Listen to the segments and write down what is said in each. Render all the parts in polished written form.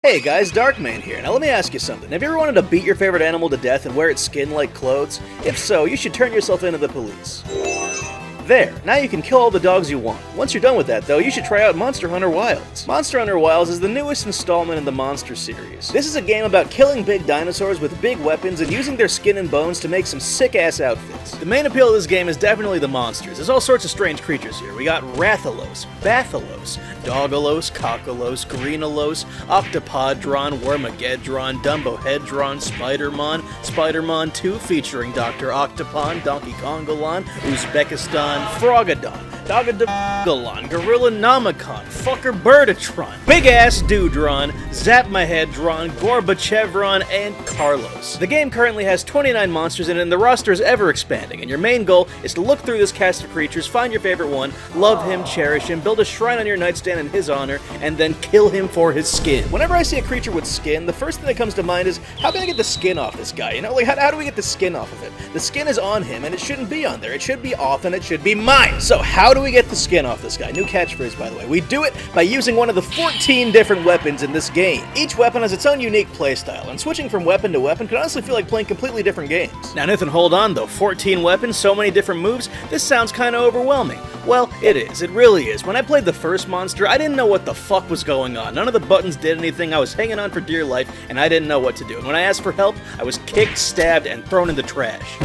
Hey guys, Darkman here. Now let me ask you something. Have you ever wanted to beat your favorite animal to death and wear its skin like clothes? If so, you should turn yourself into the police. There, now you can kill all the dogs you want. Once you're done with that though, you should try out Monster Hunter Wilds. Monster Hunter Wilds is the newest installment in the Monster series. This is a game about killing big dinosaurs with big weapons and using their skin and bones to make some sick-ass outfits. The main appeal of this game is definitely the monsters. There's all sorts of strange creatures here. We got Rathalos, Bathalos, Doggalos, Cockalos, Greenalos, Octopodron, Wormageddron, Dumboheadron, Spider-Mon, Spider-Mon 2 featuring Dr. Octopon, Donkey Kongalon, Uzbekistan, Frogodon, Dogadongalon, Gorilla Nomicon, Fucker Birdatron, Big Ass Doodron, Zapmahedron, Gorbachevron, and Carlos. The game currently has 29 monsters in it, and the roster is ever expanding, and your main goal is to look through this cast of creatures, find your favorite one, love him, cherish him, build a shrine on your nightstand in his honor, and then kill him for his skin. Whenever I see a creature with skin, the first thing that comes to mind is, how can I get the skin off this guy? You know, like, how do we get the skin off of it? The skin is on him, and it shouldn't be on there. It should be off, and it should be mine. So how do we get the skin off this guy? New catchphrase, by the way. We do it by using one of the 14 different weapons in this game. Each weapon has its own unique playstyle, and switching from weapon to weapon can honestly feel like playing completely different games. Now, Nathan, hold on though. 14 weapons, so many different moves, this sounds kinda overwhelming. Well, it is. It really is. When I played the first monster, I didn't know what the fuck was going on. None of the buttons did anything, I was hanging on for dear life, and I didn't know what to do. And when I asked for help, I was kicked, stabbed, and thrown in the trash.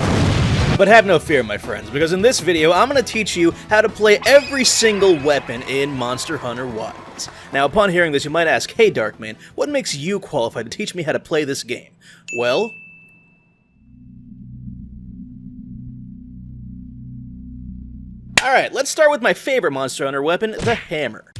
But have no fear, my friends, because in this video, I'm going to teach you how to play every single weapon in Monster Hunter Wilds. Now, upon hearing this, you might ask, hey Darkman, what makes you qualified to teach me how to play this game? Well, alright, let's start with my favorite Monster Hunter weapon, the hammer.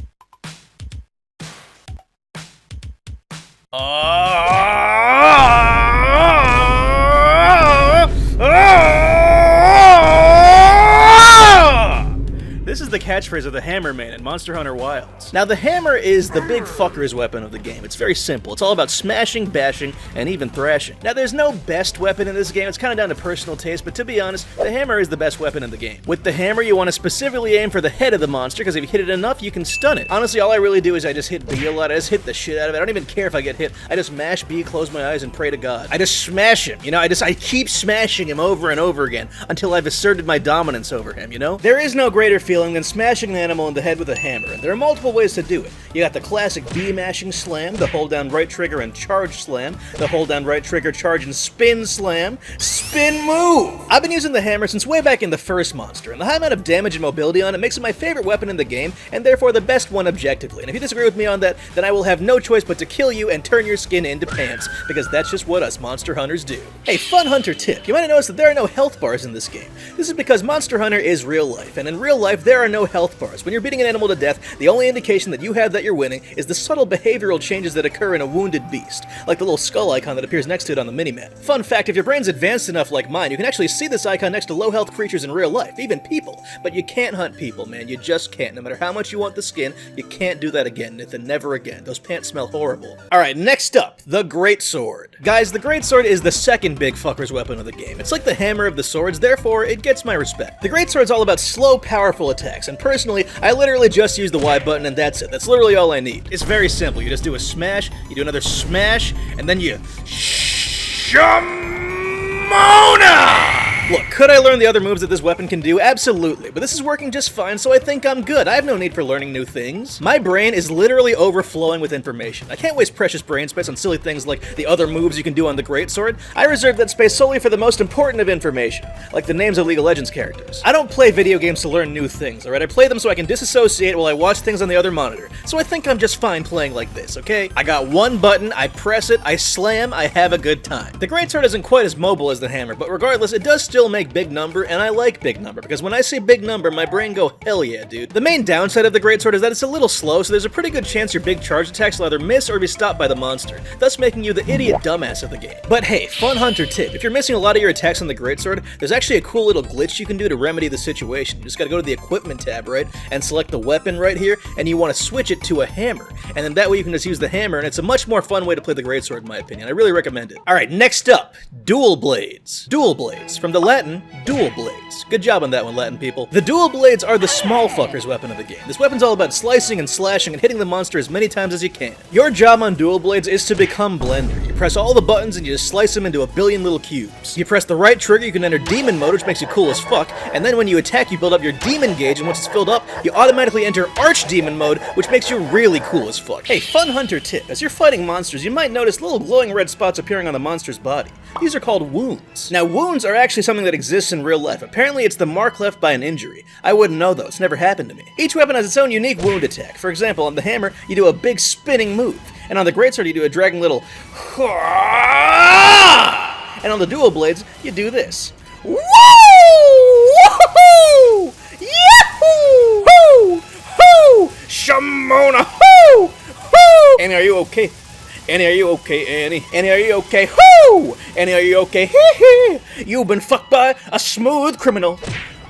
This is the catchphrase of the Hammer Man in Monster Hunter Wilds. Now, the hammer is the big fucker's weapon of the game. It's very simple. It's all about smashing, bashing, and even thrashing. Now, there's no best weapon in this game. It's kind of down to personal taste, but to be honest, the hammer is the best weapon in the game. With the hammer, you want to specifically aim for the head of the monster, because if you hit it enough, you can stun it. Honestly, all I really do is I just hit B a lot. I just hit the shit out of it. I don't even care if I get hit. I just mash B, close my eyes, and pray to God. I just smash him, you know? I keep smashing him over and over again until I've asserted my dominance over him, you know? There is no greater feeling than smashing an animal in the head with a hammer, and there are multiple ways to do it. You got the classic B-mashing slam, the hold down right trigger and charge slam, the hold down right trigger, charge and spin slam, spin move! I've been using the hammer since way back in the first monster, and the high amount of damage and mobility on it makes it my favorite weapon in the game, and therefore the best one objectively. And if you disagree with me on that, then I will have no choice but to kill you and turn your skin into pants, because that's just what us monster hunters do. Hey, fun hunter tip, you might have noticed that there are no health bars in this game. This is because Monster Hunter is real life, and in real life there are no health bars. When you're beating an animal to death, the only indication that you have that you're winning is the subtle behavioral changes that occur in a wounded beast, like the little skull icon that appears next to it on the minimap. Fun fact, if your brain's advanced enough like mine, you can actually see this icon next to low-health creatures in real life, even people. But you can't hunt people, man. You just can't. No matter how much you want the skin, you can't do that again, Nathan. Never again. Those pants smell horrible. Alright, next up, the Greatsword. Guys, the Greatsword is the second big fucker's weapon of the game. It's like the hammer of the swords, therefore it gets my respect. The Greatsword's all about slow, powerful attacks, and personally, I literally just use the Y button and that's it. That's literally all I need. It's very simple. You just do a smash, you do another smash, and then you Shamona! Look, could I learn the other moves that this weapon can do? Absolutely, but this is working just fine, so I think I'm good. I have no need for learning new things. My brain is literally overflowing with information. I can't waste precious brain space on silly things like the other moves you can do on the Greatsword. I reserve that space solely for the most important of information, like the names of League of Legends characters. I don't play video games to learn new things, alright? I play them so I can disassociate while I watch things on the other monitor. So I think I'm just fine playing like this, okay? I got one button, I press it, I slam, I have a good time. The Greatsword isn't quite as mobile as the hammer, but regardless, it does still make big number, and I like big number, because when I say big number, my brain go, hell yeah, dude. The main downside of the Greatsword is that it's a little slow, so there's a pretty good chance your big charge attacks will either miss or be stopped by the monster, thus making you the idiot dumbass of the game. But hey, fun hunter tip, if you're missing a lot of your attacks on the Greatsword, there's actually a cool little glitch you can do to remedy the situation. You just gotta go to the equipment tab, right, and select the weapon right here, and you want to switch it to a hammer, and then that way you can just use the hammer, and it's a much more fun way to play the Greatsword in my opinion. I really recommend it. Alright, next up, dual blades. Dual blades. From the Latin, dual blades. Good job on that one, Latin people. The dual blades are the small fucker's weapon of the game. This weapon's all about slicing and slashing and hitting the monster as many times as you can. Your job on dual blades is to become Blender. You press all the buttons and you just slice them into a billion little cubes. You press the right trigger, you can enter demon mode, which makes you cool as fuck, and then when you attack, you build up your demon gauge, and once it's filled up, you automatically enter archdemon mode, which makes you really cool as fuck. Hey, fun hunter tip. As you're fighting monsters, you might notice little glowing red spots appearing on the monster's body. These are called wounds. Now, wounds are actually something that exists in real life. Apparently, it's the mark left by an injury. I wouldn't know though, it's never happened to me. Each weapon has its own unique wound attack. For example, on the hammer, you do a big spinning move, and on the greatsword, you do a dragging little and on the dual blades, you do this. Woo! Woohoo! Yahoo! Hoo! Hoo! Shamona! Hoo! Hoo! Annie, are you okay? Annie, are you okay, Annie? Annie, are you okay? Whoo! Annie, are you okay? Hee hee! You've been fucked by a smooth criminal.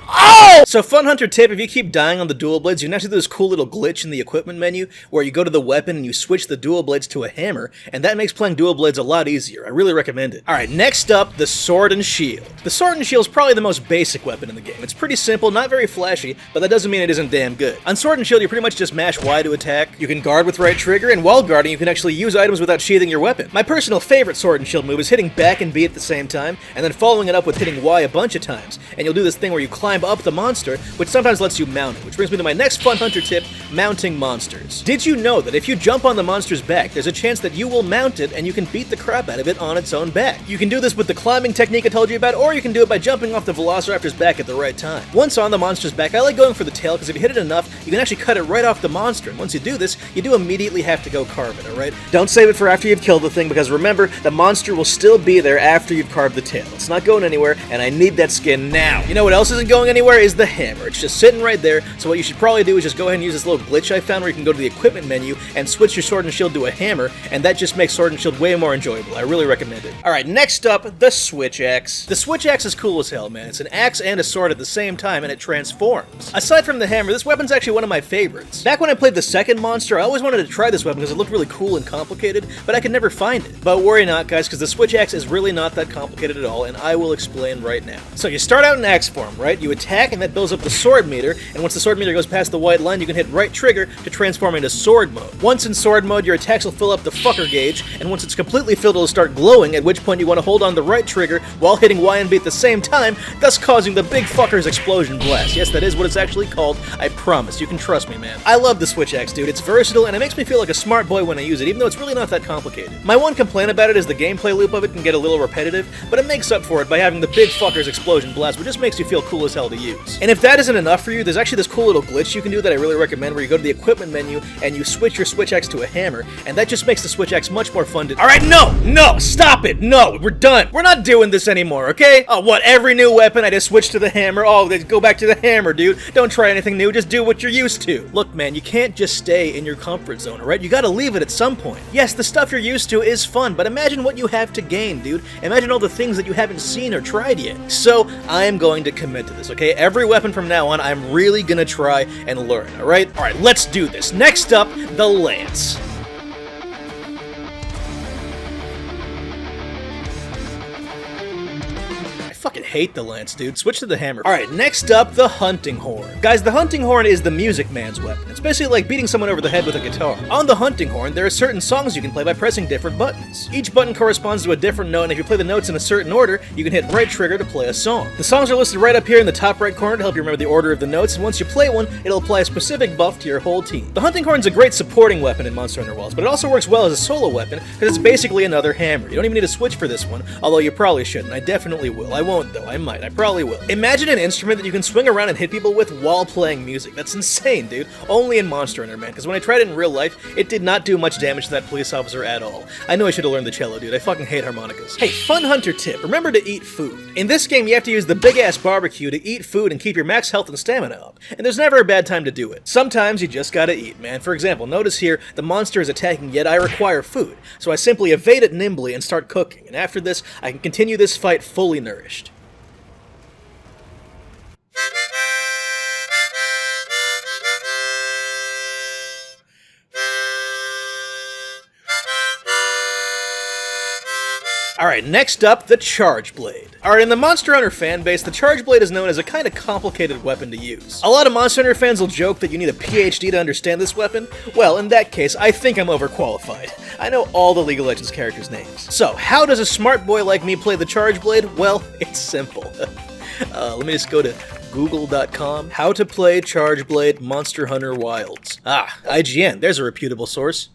Oh! So fun hunter tip, if you keep dying on the dual blades, you can actually do this cool little glitch in the equipment menu where you go to the weapon and you switch the dual blades to a hammer, and that makes playing dual blades a lot easier. I really recommend it. Alright, next up, the sword and shield. The sword and shield is probably the most basic weapon in the game. It's pretty simple, not very flashy, but that doesn't mean it isn't damn good. On sword and shield, you pretty much just mash Y to attack. You can guard with right trigger, and while guarding, you can actually use items without sheathing your weapon. My personal favorite sword and shield move is hitting back and B at the same time, and then following it up with hitting Y a bunch of times, and you'll do this thing where you climb up the monster, which sometimes lets you mount it, which brings me to my next fun hunter tip, mounting monsters. Did you know that if you jump on the monster's back, there's a chance that you will mount it and you can beat the crap out of it on its own back? You can do this with the climbing technique I told you about, or you can do it by jumping off the velociraptor's back at the right time. Once on the monster's back, I like going for the tail because if you hit it enough, you can actually cut it right off the monster, and once you do this, you do immediately have to go carve it, alright? Don't save it for after you've killed the thing, because remember, the monster will still be there after you've carved the tail. It's not going anywhere, and I need that skin now. You know what else isn't going anywhere is the hammer. It's just sitting right there, so what you should probably do is just go ahead and use this little glitch I found where you can go to the equipment menu and switch your sword and shield to a hammer, and that just makes sword and shield way more enjoyable. I really recommend it. Alright, next up, the switch axe. The switch axe is cool as hell, man. It's an axe and a sword at the same time, and it transforms. Aside from the hammer, this weapon's actually one of my favorites. Back when I played the second monster, I always wanted to try this weapon because it looked really cool and complicated, but I could never find it. But worry not, guys, because the switch axe is really not that complicated at all, and I will explain right now. So you start out in axe form, right? You attack, and that builds up the sword meter, and once the sword meter goes past the white line, you can hit right trigger to transform into sword mode. Once in sword mode, your attacks will fill up the fucker gauge, and once it's completely filled, it'll start glowing, at which point you want to hold on the right trigger while hitting Y and B at the same time, thus causing the big fucker's explosion blast. Yes, that is what it's actually called. I promise. You can trust me, man. I love the switch axe, dude. It's versatile, and it makes me feel like a smart boy when I use it, even though it's really not that complicated. My one complaint about it is the gameplay loop of it can get a little repetitive, but it makes up for it by having the big fucker's explosion blast, which just makes you feel cool as hell to use. And if that isn't enough for you, there's actually this cool little glitch you can do that I really recommend where you go to the equipment menu and you switch your switch axe to a hammer, and that just makes the switch axe much more fun to— Alright, no, stop it, no, we're done. We're not doing this anymore, okay? Oh, what, every new weapon I just switch to the hammer? Oh, go back to the hammer, dude. Don't try anything new, just do what you're used to. Look, man, you can't just stay in your comfort zone, alright? You gotta leave it at some point. Yes, the stuff you're used to is fun, but imagine what you have to gain, dude. Imagine all the things that you haven't seen or tried yet. So, I am going to commit to this, okay? Every weapon from now on, I'm really gonna try and learn, alright? Alright, let's do this. Next up, the lance. I fucking hate the lance, dude. Switch to the hammer. Alright, next up, the hunting horn. Guys, the hunting horn is the music man's weapon. It's basically like beating someone over the head with a guitar. On the hunting horn, there are certain songs you can play by pressing different buttons. Each button corresponds to a different note, and if you play the notes in a certain order, you can hit right trigger to play a song. The songs are listed right up here in the top right corner to help you remember the order of the notes, and once you play one, it'll apply a specific buff to your whole team. The hunting horn's a great supporting weapon in Monster Hunter Wilds, but it also works well as a solo weapon because it's basically another hammer. You don't even need to switch for this one, although you probably shouldn't. I definitely will. I won't though. I might. I probably will. Imagine an instrument that you can swing around and hit people with while playing music. That's insane, dude. Only in Monster Hunter, man, because when I tried it in real life, it did not do much damage to that police officer at all. I know I should have learned the cello, dude. I fucking hate harmonicas. Hey, fun hunter tip. Remember to eat food. In this game, you have to use the big-ass barbecue to eat food and keep your max health and stamina up, and there's never a bad time to do it. Sometimes you just gotta eat, man. For example, notice here, the monster is attacking, yet I require food, so I simply evade it nimbly and start cooking, and after this, I can continue this fight fully nourished. Alright, next up, the Charge Blade. Alright, in the Monster Hunter fanbase, the Charge Blade is known as a kind of complicated weapon to use. A lot of Monster Hunter fans will joke that you need a PhD to understand this weapon. Well, in that case, I think I'm overqualified. I know all the League of Legends characters' names. So, how does a smart boy like me play the Charge Blade? Well, it's simple. Let me just go to google.com. How to play Charge Blade Monster Hunter Wilds. Ah, IGN, there's a reputable source.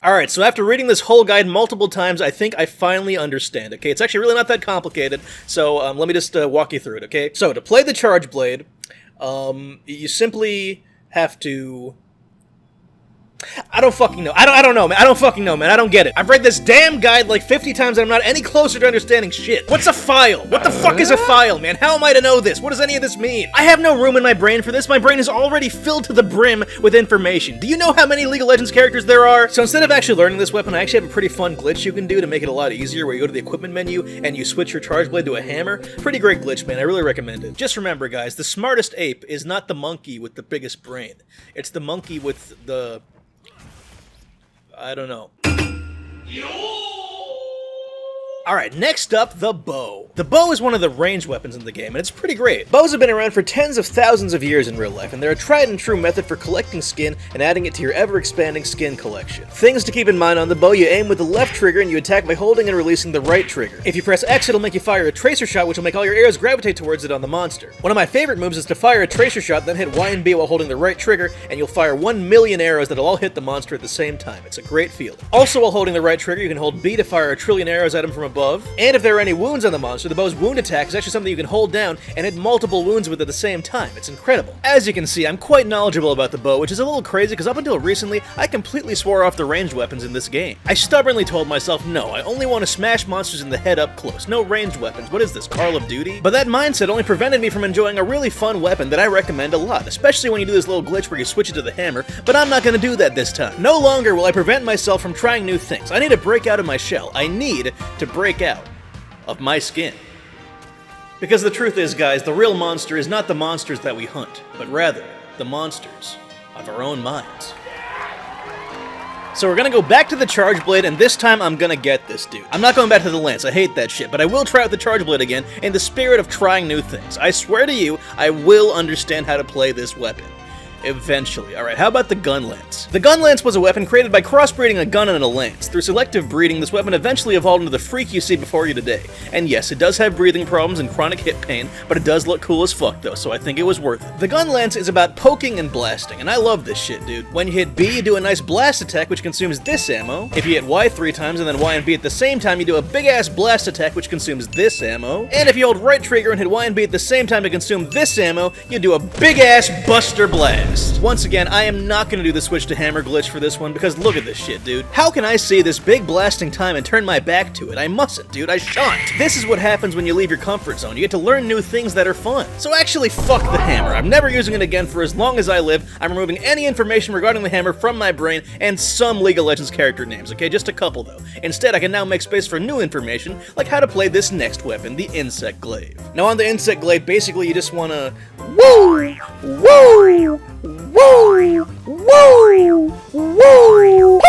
Alright, so after reading this whole guide multiple times, I think I finally understand, okay? It's actually really not that complicated, so let me just walk you through it, okay? So, to play the Charge Blade, you simply have to... I don't fucking know. I don't know, man. I don't fucking know, man. I don't get it. I've read this damn guide like 50 times and I'm not any closer to understanding shit. What's a file? What the fuck is a file, man? How am I to know this? What does any of this mean? I have no room in my brain for this. My brain is already filled to the brim with information. Do you know how many League of Legends characters there are? So instead of actually learning this weapon, I actually have a pretty fun glitch you can do to make it a lot easier, where you go to the equipment menu and you switch your Charge Blade to a hammer. Pretty great glitch, man. I really recommend it. Just remember, guys, the smartest ape is not the monkey with the biggest brain. It's the monkey with the... I don't know. Alright, next up, the bow. The bow is one of the ranged weapons in the game, and it's pretty great. Bows have been around for tens of thousands of years in real life, and they're a tried and true method for collecting skin and adding it to your ever-expanding skin collection. Things to keep in mind on the bow: you aim with the left trigger and you attack by holding and releasing the right trigger. If you press X, it'll make you fire a tracer shot, which will make all your arrows gravitate towards it on the monster. One of my favorite moves is to fire a tracer shot, then hit Y and B while holding the right trigger, and you'll fire 1 million arrows that'll all hit the monster at the same time. It's a great feeling. Also, while holding the right trigger, you can hold B to fire 1 trillion arrows at him from above. And if there are any wounds on the monster, the bow's wound attack is actually something you can hold down and hit multiple wounds with at the same time. It's incredible. As you can see, I'm quite knowledgeable about the bow, which is a little crazy because up until recently, I completely swore off the ranged weapons in this game. I stubbornly told myself, no, I only want to smash monsters in the head up close. No ranged weapons. What is this, Call of Duty? But that mindset only prevented me from enjoying a really fun weapon that I recommend a lot, especially when you do this little glitch where you switch it to the hammer, but I'm not going to do that this time. No longer will I prevent myself from trying new things. I need to break out of my shell. I need to break out of my skin. Because the truth is, guys, the real monster is not the monsters that we hunt, but rather the monsters of our own minds. So we're gonna go back to the Charge Blade, and this time I'm gonna get this dude. I'm not going back to the Lance, I hate that shit, but I will try out the Charge Blade again in the spirit of trying new things. I swear to you, I will understand how to play this weapon. Eventually. Alright, how about the Gunlance? The Gunlance was a weapon created by crossbreeding a gun and a lance. Through selective breeding, this weapon eventually evolved into the freak you see before you today. And yes, it does have breathing problems and chronic hip pain, but it does look cool as fuck though, so I think it was worth it. The Gunlance is about poking and blasting, and I love this shit, dude. When you hit B, you do a nice blast attack, which consumes this ammo. If you hit Y 3 times and then Y and B at the same time, you do a big-ass blast attack, which consumes this ammo. And if you hold right trigger and hit Y and B at the same time to consume this ammo, you do a big-ass Buster Blast. Once again, I am not going to do the switch to hammer glitch for this one, because look at this shit, dude. How can I see this big blasting time and turn my back to it? I mustn't, dude. I shan't. This is what happens when you leave your comfort zone. You get to learn new things that are fun. So actually, fuck the hammer. I'm never using it again for as long as I live. I'm removing any information regarding the hammer from my brain and some League of Legends character names, okay? Just a couple, though. Instead, I can now make space for new information, like how to play this next weapon, the Insect Glaive. Now, on the Insect Glaive, basically, you just want to... Woo! Woo! Woo! Woo! Woo! Woo!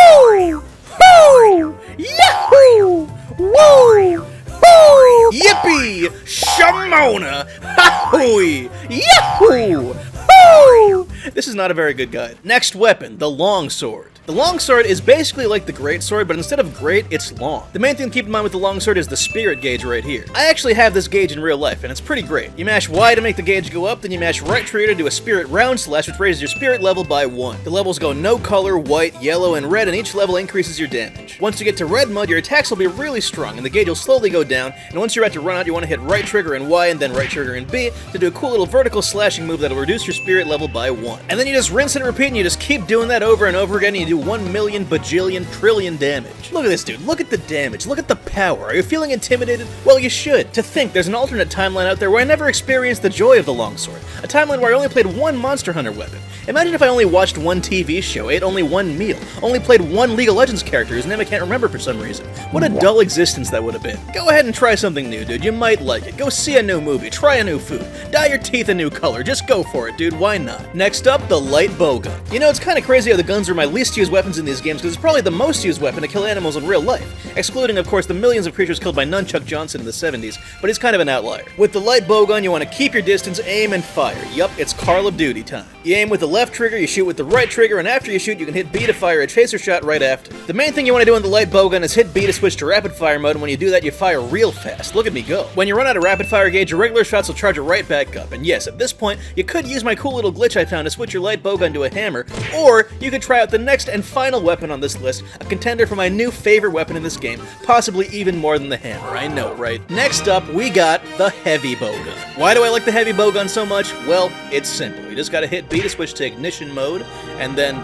Woo! Yahoo! Woo! Woo! Yippee! Shamona! Ha-hooey! Yahoo! Woo! This is not a very good guide. Next weapon, the Longsword. The longsword is basically like the greatsword, but instead of great, it's long. The main thing to keep in mind with the longsword is the spirit gauge right here. I actually have this gauge in real life, and it's pretty great. You mash Y to make the gauge go up, then you mash right trigger to do a spirit round slash, which raises your spirit level by 1. The levels go no color, white, yellow, and red, and each level increases your damage. Once you get to red mud, your attacks will be really strong, and the gauge will slowly go down, and once you're about to run out, you want to hit right trigger and Y, and then right trigger and B, to do a cool little vertical slashing move that'll reduce your spirit level by 1. And then you just rinse and repeat, and you just keep doing that over and over again, and you do 1 million bajillion trillion damage. Look at this dude, look at the damage, look at the power. Are you feeling intimidated? Well, you should. To think, there's an alternate timeline out there where I never experienced the joy of the longsword. A timeline where I only played one Monster Hunter weapon. Imagine if I only watched one TV show, ate only one meal, only played one League of Legends character whose name I can't remember for some reason. What a dull existence that would have been. Go ahead and try something new, dude. You might like it. Go see a new movie, try a new food, dye your teeth a new color. Just go for it, dude. Why not? Next up, the the light bowgun. You know, it's kind of crazy how the guns are my least used weapons in these games because it's probably the most used weapon to kill animals in real life, excluding, of course, the millions of creatures killed by Nunchuck Johnson in the 70s, but he's kind of an outlier. With the light bowgun, you want to keep your distance, aim, and fire. Yup, it's Call of Duty time. You aim with the left trigger, you shoot with the right trigger, and after you shoot, you can hit B to fire a chaser shot right after. The main thing you want to do in the light bowgun is hit B to switch to rapid fire mode, and when you do that, you fire real fast. Look at me go. When you run out of rapid fire gauge, your regular shots will charge it right back up, and yes, at this point, you could use my cool little glitch I found to switch your light bowgun to a hammer, or you could try out the next and final weapon on this list, a contender for my new favorite weapon in this game, possibly even more than the hammer, I know, right? Next up, we got the heavy bowgun. Why do I like the heavy bowgun so much? Well, it's simple. You just gotta hit B to switch to ignition mode, and then...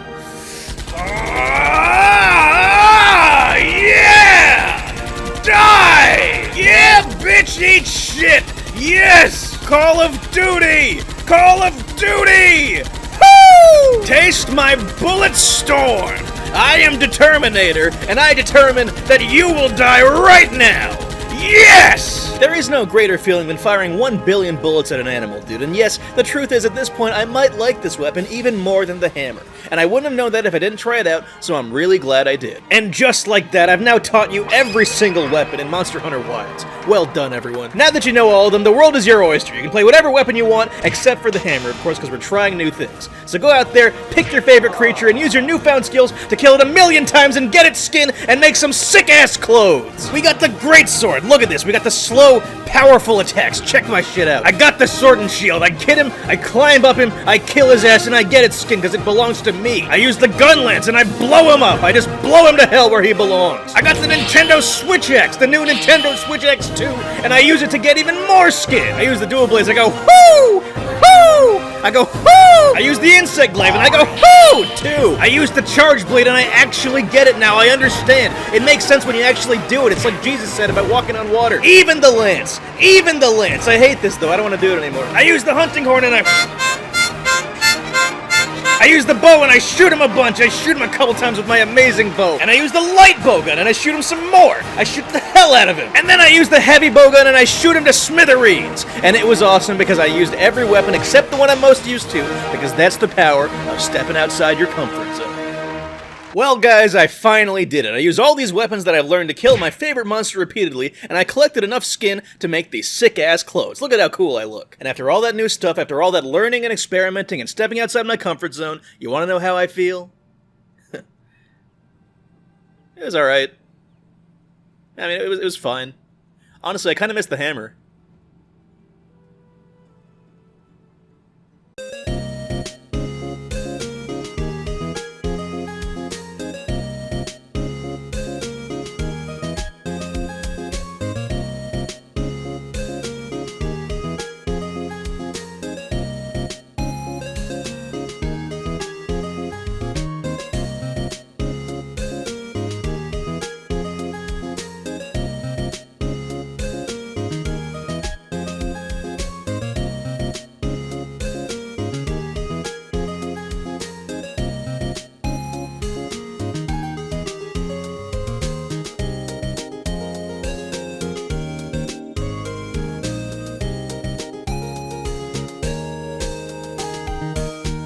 yeah! Die! Yeah, bitch, eat shit! Yes! Call of Duty! Call of Duty! Woo! Taste my bullet storm! I am Determinator, and I determine that you will die right now! Yes! There is no greater feeling than firing 1 billion bullets at an animal, dude, and yes, the truth is at this point I might like this weapon even more than the hammer. And I wouldn't have known that if I didn't try it out, so I'm really glad I did. And just like that, I've now taught you every single weapon in Monster Hunter Wilds. Well done, everyone. Now that you know all of them, the world is your oyster. You can play whatever weapon you want, except for the hammer, of course, because we're trying new things. So go out there, pick your favorite creature, and use your newfound skills to kill it 1,000,000 times and get its skin and make some sick-ass clothes. We got the great sword. Look at this. We got the slow, powerful attacks. Check my shit out. I got the sword and shield. I get him, I climb up him, I kill his ass, and I get its skin because it belongs to me. I use the Gunlance and I blow him up. I just blow him to hell where he belongs. I got the Nintendo Switch X, the new Nintendo Switch X 2, and I use it to get even more skin. I use the dual blades. I go, whoo! Whoo! I go, whoo! I use the insect glaive and I go, whoo! Too. I use the charge blade and I actually get it now. I understand. It makes sense when you actually do it. It's like Jesus said about walking on water. Even the lance. Even the lance. I hate this though. I don't want to do it anymore. I use the hunting horn and I use the bow and I shoot him a bunch. I shoot him a couple times with my amazing bow. And I use the light bowgun and I shoot him some more. I shoot the hell out of him. And then I use the heavy bowgun and I shoot him to smithereens. And it was awesome because I used every weapon except the one I'm most used to, because that's the power of stepping outside your comfort zone. Well guys, I finally did it. I used all these weapons that I've learned to kill my favorite monster repeatedly, and I collected enough skin to make these sick-ass clothes. Look at how cool I look. And after all that new stuff, after all that learning and experimenting and stepping outside my comfort zone, you wanna know how I feel? It was alright. I mean, it was fine. Honestly, I kinda missed the hammer.